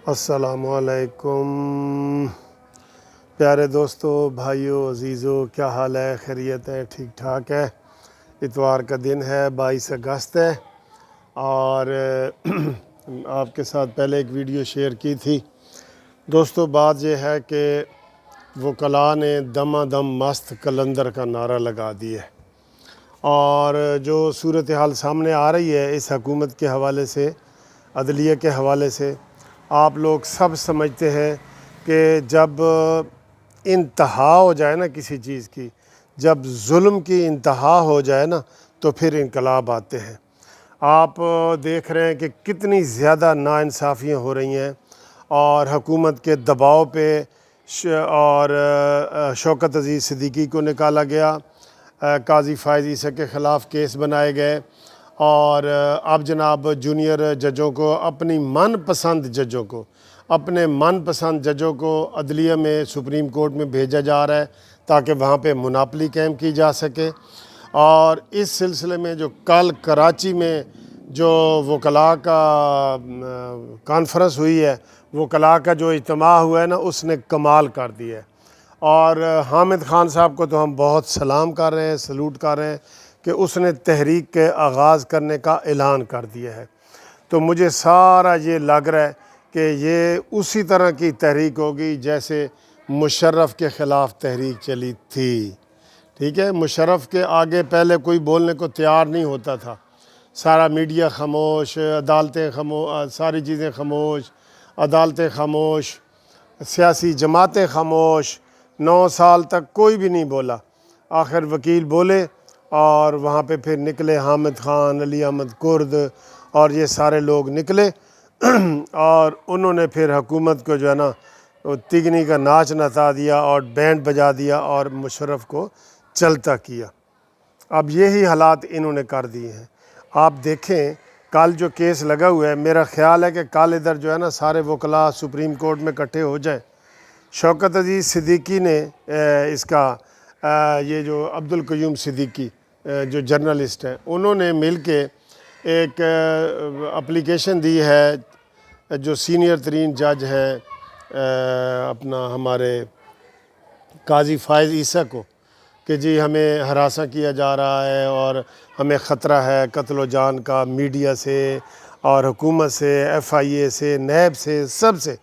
السلام علیکم پیارے دوستو، بھائیو، عزیزو، کیا حال ہے؟ خیریت ہے؟ ٹھیک ٹھاک ہے؟ اتوار کا دن ہے، 22 اگست ہے، اور آپ کے ساتھ پہلے ایک ویڈیو شیئر کی تھی۔ دوستو، بات یہ ہے کہ وکلاء نے دما دم مست کلندر کا نعرہ لگا دیا ہے، اور جو صورتحال سامنے آ رہی ہے اس حکومت کے حوالے سے، عدلیہ کے حوالے سے، آپ لوگ سب سمجھتے ہیں کہ جب انتہا ہو جائے نا کسی چیز کی، جب ظلم کی انتہا ہو جائے نا تو پھر انقلاب آتے ہیں۔ آپ دیکھ رہے ہیں کہ کتنی زیادہ ناانصافیاں ہو رہی ہیں، اور حکومت کے دباؤ پہ اور شوکت عزیز صدیقی کو نکالا گیا، قاضی فائز عیسیٰ کے خلاف کیس بنائے گئے، اور اب جناب جونیئر ججوں کو، اپنی من پسند ججوں کو عدلیہ میں، سپریم کورٹ میں بھیجا جا رہا ہے تاکہ وہاں پہ مناپلی قائم کی جا سکے۔ اور اس سلسلے میں جو کل کراچی میں جو وکلاء کا کانفرنس ہوئی ہے، وکلاء کا جو اجتماع ہوا ہے نا، اس نے کمال کر دیا ہے۔ اور حامد خان صاحب کو تو ہم بہت سلام کر رہے ہیں، سلوٹ کر رہے ہیں کہ اس نے تحریک کے آغاز کرنے کا اعلان کر دیا ہے۔ تو مجھے سارا یہ لگ رہا ہے کہ یہ اسی طرح کی تحریک ہوگی جیسے مشرف کے خلاف تحریک چلی تھی۔ ٹھیک ہے، مشرف کے آگے پہلے کوئی بولنے کو تیار نہیں ہوتا تھا، سارا میڈیا خاموش، عدالتیں خاموش، ساری چیزیں خاموش، عدالتیں خاموش، سیاسی جماعتیں خاموش، 9 سال تک کوئی بھی نہیں بولا۔ آخر وکیل بولے، اور وہاں پہ پھر نکلے حامد خان، علی احمد کرد، اور یہ سارے لوگ نکلے اور انہوں نے پھر حکومت کو جو ہے نا تگنی کا ناچ نچا دیا اور بینڈ بجا دیا اور مشرف کو چلتا کیا۔ اب یہی حالات انہوں نے کر دیے ہیں۔ آپ دیکھیں کل جو کیس لگا ہوا ہے، میرا خیال ہے کہ کل ادھر جو ہے نا سارے وکلاء سپریم کورٹ میں اکٹھے ہو جائیں۔ شوکت عزیز صدیقی نے اس کا یہ جو عبدالقیوم صدیقی جو جرنلسٹ ہیں، انہوں نے مل کے ایک اپلیکیشن دی ہے جو سینئر ترین جج ہیں اپنا ہمارے قاضی فائز عیسیٰ کو، کہ جی ہمیں ہراساں کیا جا رہا ہے اور ہمیں خطرہ ہے قتل و جان کا، میڈیا سے اور حکومت سے، ایف آئی اے سے، نیب سے، سب سے۔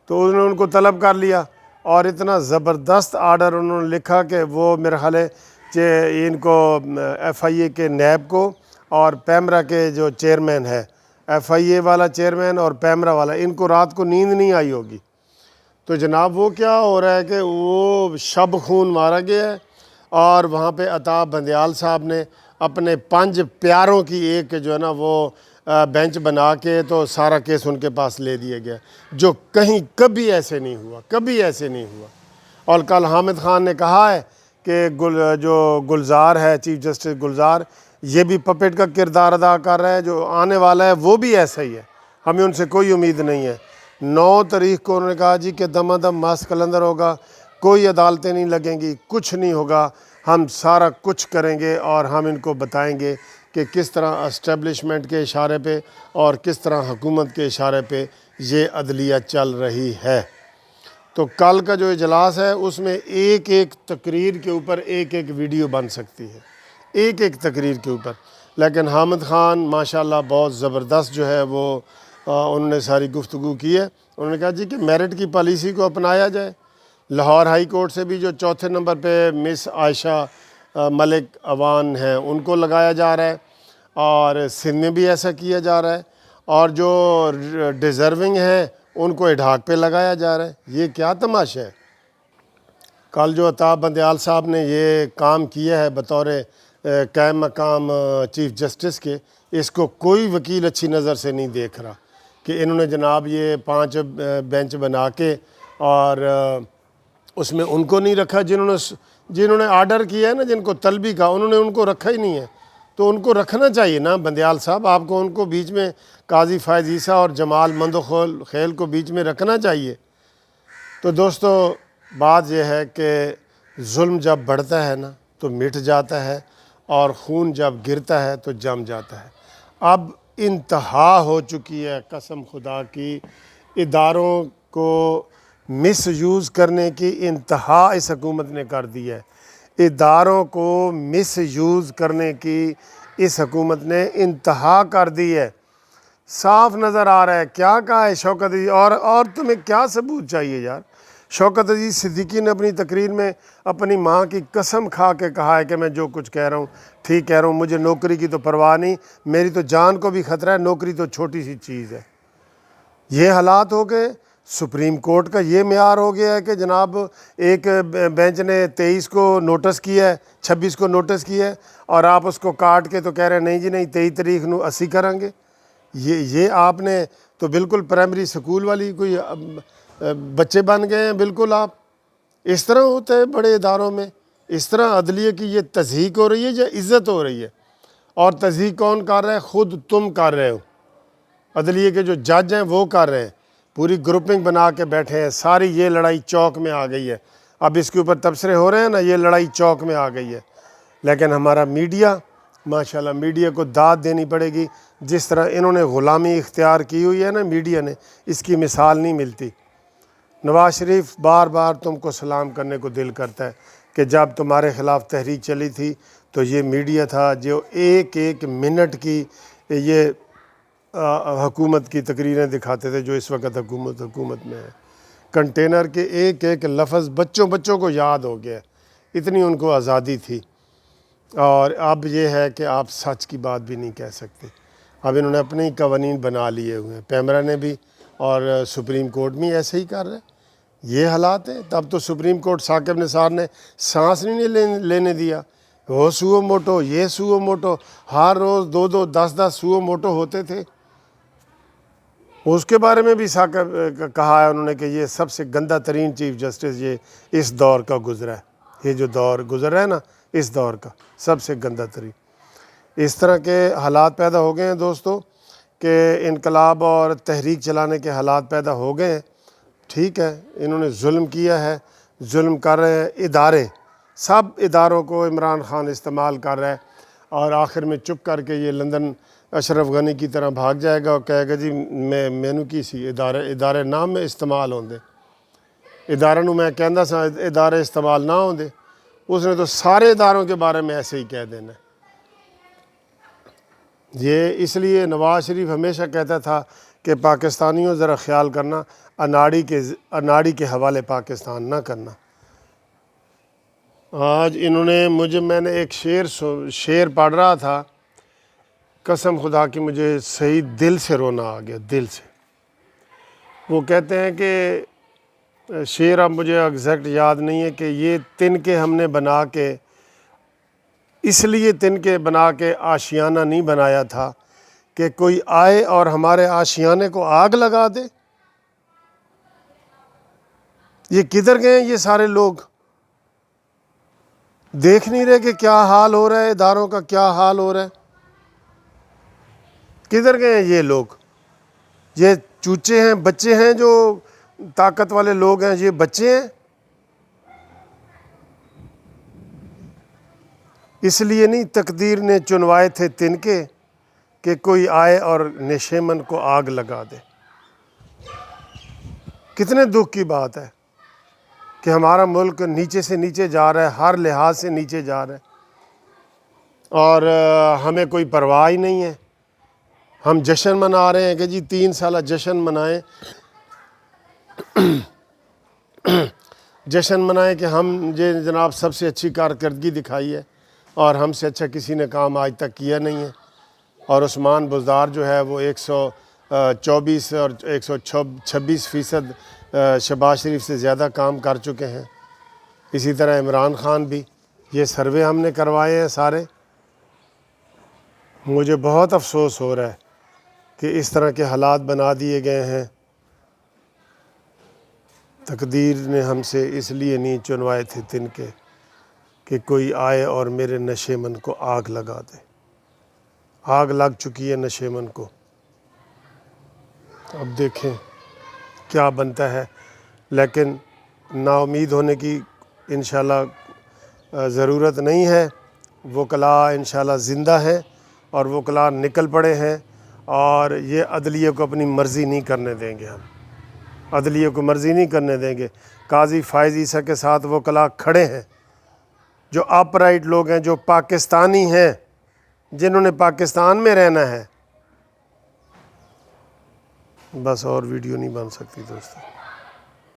تو انہوں نے ان کو طلب کر لیا، اور اتنا زبردست آرڈر انہوں نے لکھا کہ وہ میرا خیال ہے کہ ان کو ایف آئی اے کے نیب کو اور پیمرا کے جو چیئرمین ہے، ایف آئی اے والا چیئرمین اور پیمرا والا، ان کو رات کو نیند نہیں آئی ہوگی۔ تو جناب وہ کیا ہو رہا ہے کہ وہ شب خون مارا گیا ہے، اور وہاں پہ عطا بندیال صاحب نے اپنے 5 پیاروں کی ایک جو ہے نا وہ بینچ بنا کے تو سارا کیس ان کے پاس لے دیا گیا، جو کہیں کبھی ایسے نہیں ہوا۔ اور کل حامد خان نے کہا ہے کہ جو گلزار ہے، چیف جسٹس گلزار، یہ بھی پپیٹ کا کردار ادا کر رہا ہے، جو آنے والا ہے وہ بھی ایسا ہی ہے، ہمیں ان سے کوئی امید نہیں ہے۔ 9 تاریخ کو انہوں نے کہا جی کہ دما دم مست کلندر ہوگا، کوئی عدالتیں نہیں لگیں گی، کچھ نہیں ہوگا، ہم سارا کچھ کریں گے، اور ہم ان کو بتائیں گے کہ کس طرح اسٹیبلشمنٹ کے اشارے پہ اور کس طرح حکومت کے اشارے پہ یہ عدلیہ چل رہی ہے۔ تو کل کا جو اجلاس ہے اس میں ایک ایک تقریر کے اوپر ایک ایک ویڈیو بن سکتی ہے، ایک ایک تقریر کے اوپر۔ لیکن حامد خان ماشاءاللہ بہت زبردست جو ہے وہ انہوں نے ساری گفتگو کی ہے۔ انہوں نے کہا جی کہ میرٹ کی پالیسی کو اپنایا جائے۔ لاہور ہائی کورٹ سے بھی جو 4تھے نمبر پہ مس عائشہ ملک اوان ہیں ان کو لگایا جا رہا ہے، اور سندھ میں بھی ایسا کیا جا رہا ہے، اور جو ڈیزرونگ ہیں ان کو اڈھاک پہ لگایا جا رہا ہے۔ یہ کیا تماشا ہے؟ کل جو عطا بندیال صاحب نے یہ کام کیا ہے بطور قائم مقام چیف جسٹس کے، اس کو کوئی وکیل اچھی نظر سے نہیں دیکھ رہا کہ انہوں نے جناب یہ 5 بینچ بنا کے، اور اس میں ان کو نہیں رکھا جنہوں نے آرڈر کیا ہے نا، جن کو طلبی کا، انہوں نے ان کو رکھا ہی نہیں ہے۔ تو ان کو رکھنا چاہیے نا بندیال صاحب، آپ کو ان کو بیچ میں قاضی فائز عیسیٰ اور جمال خیل کو بیچ میں رکھنا چاہیے۔ تو دوستو بات یہ ہے کہ ظلم جب بڑھتا ہے نا تو مٹ جاتا ہے، اور خون جب گرتا ہے تو جم جاتا ہے۔ اب انتہا ہو چکی ہے قسم خدا کی، اداروں کو مس یوز کرنے کی انتہا اس حکومت نے کر دی ہے، اداروں کو مس یوز کرنے کی اس حکومت نے انتہا کر دی ہے۔ صاف نظر آ رہا ہے۔ کیا کہا ہے شوکت عزیز، اور تمہیں کیا ثبوت چاہیے یار؟ شوکت عزیز صدیقی نے اپنی تقریر میں اپنی ماں کی قسم کھا کے کہا ہے کہ میں جو کچھ کہہ رہا ہوں ٹھیک کہہ رہا ہوں، مجھے نوکری کی تو پرواہ نہیں، میری تو جان کو بھی خطرہ ہے، نوکری تو چھوٹی سی چیز ہے۔ یہ حالات ہو گئے، سپریم کورٹ کا یہ معیار ہو گیا ہے کہ جناب ایک بینچ نے 23 کو نوٹس کیا ہے، 26 کو نوٹس کیا ہے، اور آپ اس کو کاٹ کے تو کہہ رہے ہیں نہیں جی نہیں 23 تاریخ نو اسی کریں گے۔ یہ آپ نے تو بالکل پرائمری سکول والی کوئی بچے بن گئے ہیں بالکل آپ۔ اس طرح ہوتا ہے بڑے اداروں میں، اس طرح عدلیہ کی یہ تضحیک ہو رہی ہے یا عزت ہو رہی ہے؟ اور تضحیک کون کر رہا ہے؟ خود تم کر رہے ہو، عدلیہ کے جو جج ہیں وہ کر رہے ہیں، پوری گروپنگ بنا کے بیٹھے ہیں، ساری یہ لڑائی چوک میں آ گئی ہے۔ اب اس کے اوپر تبصرے ہو رہے ہیں نا، یہ لڑائی چوک میں آ گئی ہے۔ لیکن ہمارا میڈیا، ماشاءاللہ میڈیا کو داد دینی پڑے گی، جس طرح انہوں نے غلامی اختیار کی ہوئی ہے نا میڈیا نے، اس کی مثال نہیں ملتی۔ نواز شریف بار بار تم کو سلام کرنے کو دل کرتا ہے کہ جب تمہارے خلاف تحریک چلی تھی تو یہ میڈیا تھا جو ایک ایک منٹ کی یہ حکومت کی تقریریں دکھاتے تھے جو اس وقت حکومت میں ہے۔ کنٹینر کے ایک ایک لفظ بچوں کو یاد ہو گیا، اتنی ان کو آزادی تھی۔ اور اب یہ ہے کہ آپ سچ کی بات بھی نہیں کہہ سکتے۔ اب انہوں نے اپنے ہی قوانین بنا لیے ہوئے ہیں، پیمرا نے بھی اور سپریم کورٹ میں ایسے ہی کر رہے ہیں۔ یہ حالات ہیں۔ تب تو سپریم کورٹ ثاقب نثار نے سانس نہیں لینے دیا، وہ سوو موٹو، یہ سوو موٹو، ہر روز 2 10 سوو موٹو ہوتے تھے۔ اس کے بارے میں بھی ثاقب کہا ہے انہوں نے کہ یہ سب سے گندہ ترین چیف جسٹس یہ اس دور کا گزرا ہے، یہ جو دور گزرا ہے نا اس دور کا سب سے گندہ ترین۔ اس طرح کے حالات پیدا ہو گئے ہیں دوستو کہ انقلاب اور تحریک چلانے کے حالات پیدا ہو گئے ہیں۔ ٹھیک ہے، انہوں نے ظلم کیا ہے، ظلم کر رہے ہیں ادارے، سب اداروں کو عمران خان استعمال کر رہا ہے، اور آخر میں چپ کر کے یہ لندن اشرف غنی کی طرح بھاگ جائے گا اور کہے گا جی مینو کی سی ادارے نام میں استعمال ہوندے، ادارے نو میں کہندا سا ادارے استعمال نہ ہوندے، اس نے تو سارے اداروں کے بارے میں ایسے ہی کہہ دینا ہے۔ یہ اس لیے نواز شریف ہمیشہ کہتا تھا کہ پاکستانیوں ذرا خیال کرنا، اناڑی کے حوالے پاکستان نہ کرنا۔ آج انہوں نے میں نے ایک شعر پڑھ رہا تھا، قسم خدا کی مجھے صحیح دل سے رونا آ گیا، دل سے۔ وہ کہتے ہیں کہ شعر اب مجھے ایگزیکٹ یاد نہیں ہے کہ یہ تنکے ہم نے بنا کے، اس لیے تنکے بنا کے آشیانہ نہیں بنایا تھا کہ کوئی آئے اور ہمارے آشیانے کو آگ لگا دے۔ یہ کدھر گئے ہیں یہ سارے لوگ؟ دیکھ نہیں رہے کہ کیا حال ہو رہا ہے، اداروں کا کیا حال ہو رہا ہے؟ کدھر گئے ہیں یہ لوگ؟ یہ چوچے ہیں، بچے ہیں، جو طاقت والے لوگ ہیں یہ بچے ہیں۔ اس لیے نہیں تقدیر نے چنوائے تھے تنکے کہ کوئی آئے اور نشیمن کو آگ لگا دے۔ کتنے دکھ کی بات ہے کہ ہمارا ملک نیچے سے نیچے جا رہا ہے، ہر لحاظ سے نیچے جا رہا ہے، اور ہمیں کوئی پرواہ ہی نہیں ہے۔ ہم جشن منا رہے ہیں کہ جی 3 سالہ جشن منائیں، جشن منائیں کہ ہم یہ جناب سب سے اچھی کارکردگی دکھائی ہے، اور ہم سے اچھا کسی نے کام آج تک کیا نہیں ہے۔ اور عثمان بزدار جو ہے وہ 124 اور 126% شہباز شریف سے زیادہ کام کر چکے ہیں۔ اسی طرح عمران خان بھی، یہ سروے ہم نے کروائے ہیں سارے۔ مجھے بہت افسوس ہو رہا ہے کہ اس طرح کے حالات بنا دیے گئے ہیں۔ تقدیر نے ہم سے اس لیے نہیں چنوائے تھے تنکے کہ کوئی آئے اور میرے نشیمن کو آگ لگا دے۔ آگ لگ چکی ہے نشیمن کو، اب دیکھیں کیا بنتا ہے۔ لیکن نا امید ہونے کی انشاءاللہ ضرورت نہیں ہے۔ وکلاء انشاءاللہ زندہ ہیں، اور وکلاء نکل پڑے ہیں، اور یہ عدلیہ کو اپنی مرضی نہیں کرنے دیں گے ہم۔ عدلیہ کو مرضی نہیں کرنے دیں گے۔ قاضی فائز عیسیٰ کے ساتھ وکلاء کھڑے ہیں جو اپ رائٹ لوگ ہیں، جو پاکستانی ہیں، جنہوں نے پاکستان میں رہنا ہے۔ بس اور ویڈیو نہیں بن سکتی دوستو۔